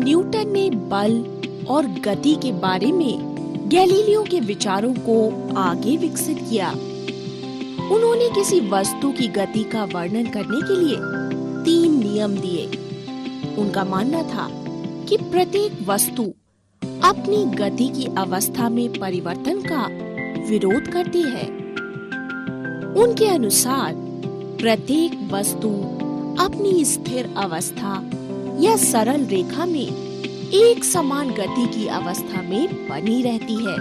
Newton ने बल और गति के बारे में गैलीलियो के विचारों को आगे विकसित किया। उन्होंने किसी वस्तु की गति का वर्णन करने के लिए 3 नियम दिए। उनका मानना था कि प्रत्येक वस्तु अपनी गति की अवस्था में परिवर्तन का विरोध करती है। उनके अनुसार प्रत्येक वस्तु अपनी स्थिर अवस्था या सरल रेखा में एक समान गति की अवस्था में बनी रहती है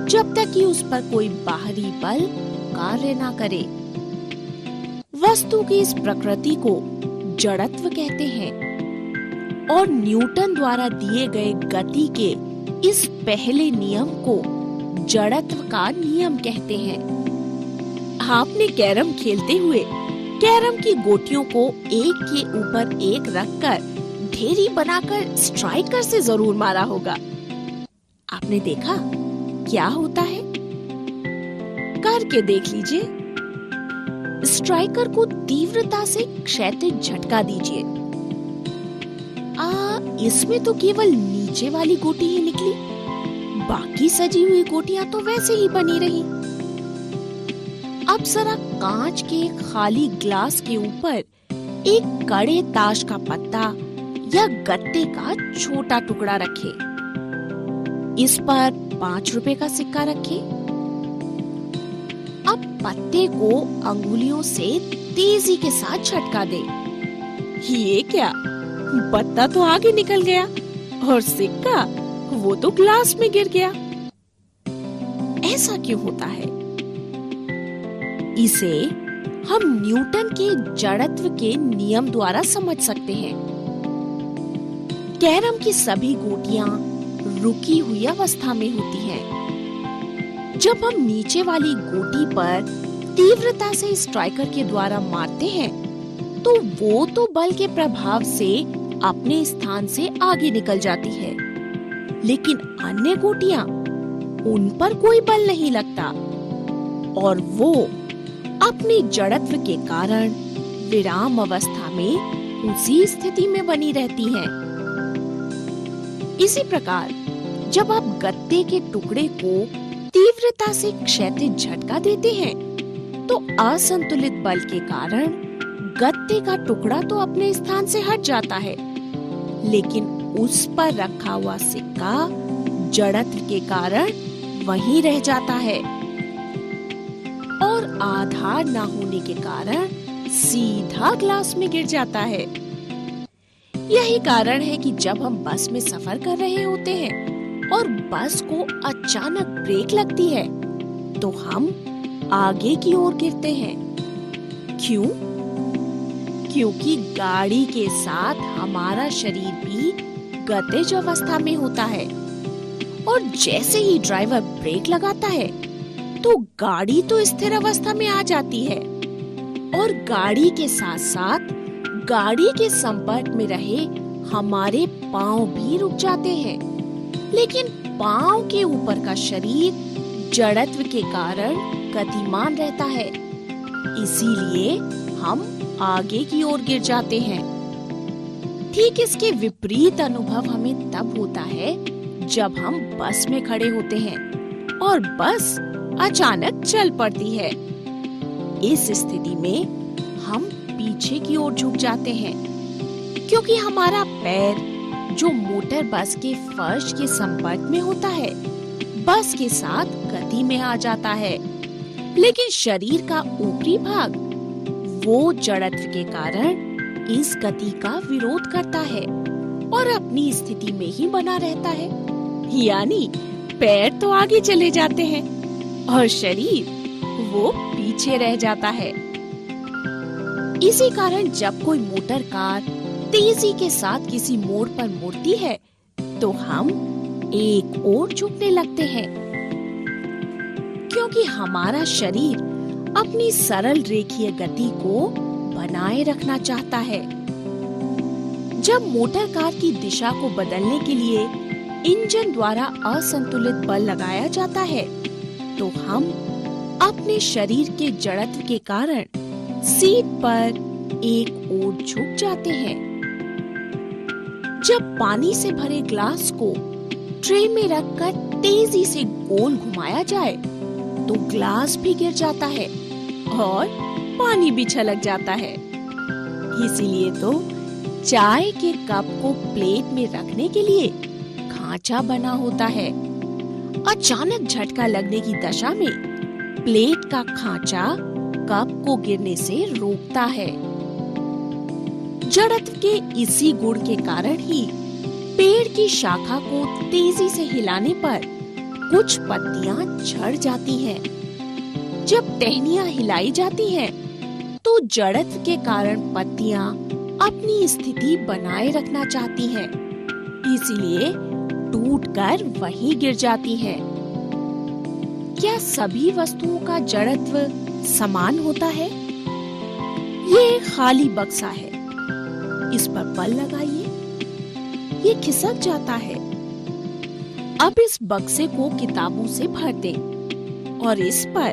जब तक कि उस पर कोई बाहरी बल कार्य ना करे। वस्तु की इस प्रकृति को जड़त्व कहते हैं और न्यूटन द्वारा दिए गए गति के इस पहले नियम को जड़त्व का नियम कहते हैं। आपने कैरम खेलते हुए कैरम की गोटियों को एक के ऊपर एक रखकर ढेरी बनाकर स्ट्राइकर से जरूर मारा होगा। आपने देखा क्या होता है? करके देख लीजिए। स्ट्राइकर को तीव्रता से क्षैतिज झटका दीजिए। इसमें तो केवल नीचे वाली गोटी ही निकली, बाकी सजी हुई गोटियां तो वैसे ही बनी रही। अब जरा कांच के खाली ग्लास के ऊपर एक कड़े ताश का पत्ता या गत्ते का छोटा टुकड़ा रखे। इस पर 5 रुपए का सिक्का रखे। अब पत्ते को अंगुलियों से तेजी के साथ झटका दे। ये क्या, पत्ता तो आगे निकल गया और सिक्का वो तो ग्लास में गिर गया। ऐसा क्यों होता है? इसे हम न्यूटन के जड़त्व के नियम द्वारा समझ सकते हैं। कैरम की सभी गोटियां रुकी हुई अवस्था में होती हैं। जब हम नीचे वाली गोटी पर तीव्रता से स्ट्राइकर के द्वारा मारते हैं, तो वो तो बल के प्रभाव से अपने स्थान से आगे निकल जाती है, लेकिन अन्य गोटियां, उन पर कोई बल नहीं लगता और वो अपने जड़त्व के कारण विराम अवस्था में उसी स्थिति में बनी रहती हैं। इसी प्रकार जब आप गत्ते के टुकड़े को तीव्रता से क्षैतिज झटका देते हैं, तो असंतुलित बल के कारण गत्ते का टुकड़ा तो अपने स्थान से हट जाता है, लेकिन उस पर रखा हुआ सिक्का जड़त्व के कारण वहीं रह जाता है और आधार न होने के कारण सीधा ग्लास में गिर जाता है। यही कारण है कि जब हम बस में सफर कर रहे होते हैं और बस को अचानक ब्रेक लगती है, तो हम आगे की ओर गिरते हैं। क्यों? क्योंकि गाड़ी के साथ हमारा शरीर भी गतिज अवस्था में होता है और जैसे ही ड्राइवर ब्रेक लगाता है, तो गाड़ी तो स्थिर अवस्था में आ जाती है और गाड़ी के साथ साथ गाड़ी के संपर्क में रहे हमारे पांव भी रुक जाते हैं, लेकिन पांव के ऊपर का शरीर जड़त्व के कारण गतिमान रहता है, इसीलिए हम आगे की ओर गिर जाते हैं। ठीक इसके विपरीत अनुभव हमें तब होता है जब हम बस में खड़े होते हैं और बस अचानक चल पड़ती है। इस स्थिति में हम पीछे की ओर झुक जाते हैं, क्योंकि हमारा पैर जो मोटर बस के फर्श के संपर्क में होता है, बस के साथ गति में आ जाता है, लेकिन शरीर का ऊपरी भाग वो जड़त्व के कारण इस गति का विरोध करता है और अपनी स्थिति में ही बना रहता है। यानी पैर तो आगे चले जाते हैं और शरीर वो पीछे रह जाता है। इसी कारण जब कोई मोटर कार तेजी के साथ किसी मोड़ पर मुड़ती है, तो हम एक ओर झुकने लगते हैं, क्योंकि हमारा शरीर अपनी सरल रेखीय गति को बनाए रखना चाहता है। जब मोटर कार की दिशा को बदलने के लिए इंजन द्वारा असंतुलित बल लगाया जाता है, तो हम अपने शरीर के जड़त्व के कारण सीट पर एक ओर झुक जाते हैं। जब पानी से भरे ग्लास को ट्रे में रखकर तेजी से गोल घुमाया जाए तो ग्लास भी गिर जाता है और पानी भी छलक जाता है। इसीलिए तो चाय के कप को प्लेट में रखने के लिए खांचा बना होता है। अचानक झटका लगने की दशा में प्लेट का खांचा कप को गिरने से रोकता है। जड़त्व के इसी गुण के कारण ही पेड़ की शाखा को तेजी से हिलाने पर कुछ पत्तियां झड़ जाती हैं। जब टहनियां हिलाई जाती हैं, तो जड़त्व के कारण पत्तियां अपनी स्थिति बनाए रखना चाहती हैं, इसीलिए टूटकर वहीं गिर जाती हैं। क्या सभी वस्तुओं का जड़त्व समान होता है? ये खाली बक्सा है, इस पर बल लगाइए, ये खिसक जाता है। अब इस बक्से को किताबों से भर दें और इस पर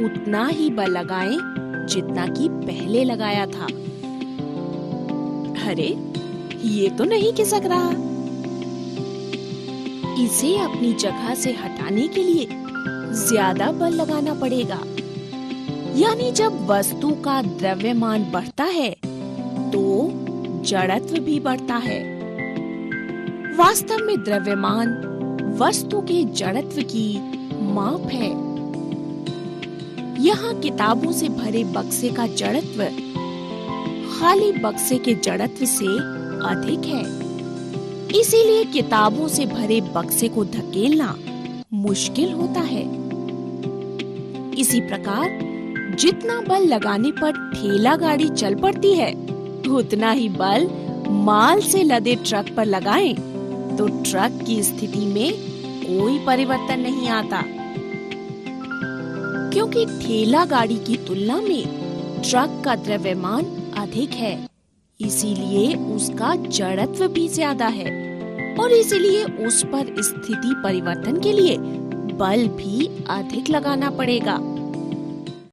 उतना ही बल लगाएं जितना कि पहले लगाया था। अरे, ये तो नहीं खिसक रहा। इसे अपनी जगह से हटाने के लिए ज्यादा बल लगाना पड़ेगा। यानी जब वस्तु का द्रव्यमान बढ़ता है तो जड़त्व भी बढ़ता है। वास्तव में द्रव्यमान वस्तु के जड़त्व की माप है। यहाँ किताबों से भरे बक्से का जड़त्व खाली बक्से के जड़त्व से अधिक है। इसीलिए किताबों से भरे बक्से को धकेलना मुश्किल होता है। इसी प्रकार जितना बल लगाने पर ठेला गाड़ी चल पड़ती है, उतना ही बल माल से लदे ट्रक पर लगाएं तो ट्रक की स्थिति में कोई परिवर्तन नहीं आता, क्योंकि ठेला गाड़ी की तुलना में ट्रक का द्रव्यमान अधिक है। इसीलिए उसका जड़त्व भी ज्यादा है और इसीलिए उस पर स्थिति परिवर्तन के लिए बल भी अधिक लगाना पड़ेगा।